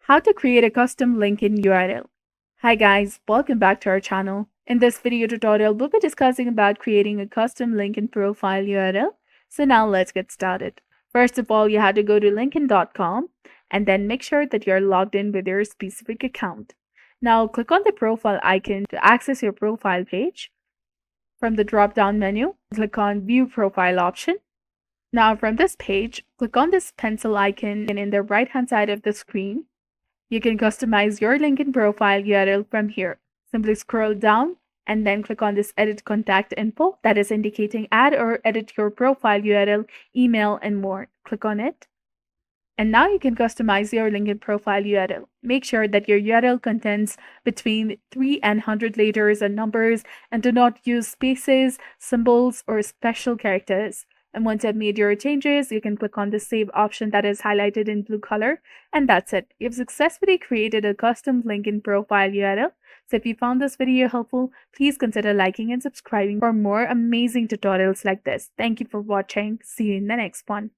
How to create a custom LinkedIn URL. Hi guys, welcome back to our channel. In this video tutorial, we'll be discussing about creating a custom LinkedIn profile URL. So now let's get started. First of all, you have to go to linkedin.com and then make sure that you're logged in with your specific account. Now click on the profile icon to access your profile page. From the drop-down menu, click on View Profile option. Now from this page, click on this pencil icon in the right-hand side of the screen. You can customize your LinkedIn profile URL from here. Simply scroll down and then click on this Edit Contact Info that is indicating add or edit your profile URL, email, and more. Click on it. And now you can customize your LinkedIn profile URL. Make sure that your URL contains between 3 and 100 letters and numbers, and do not use spaces, symbols, or special characters. And once you've made your changes, you can click on the Save option that is highlighted in blue color. And that's it. You've successfully created a custom LinkedIn profile URL. So if you found this video helpful, please consider liking and subscribing for more amazing tutorials like this. Thank you for watching. See you in the next one.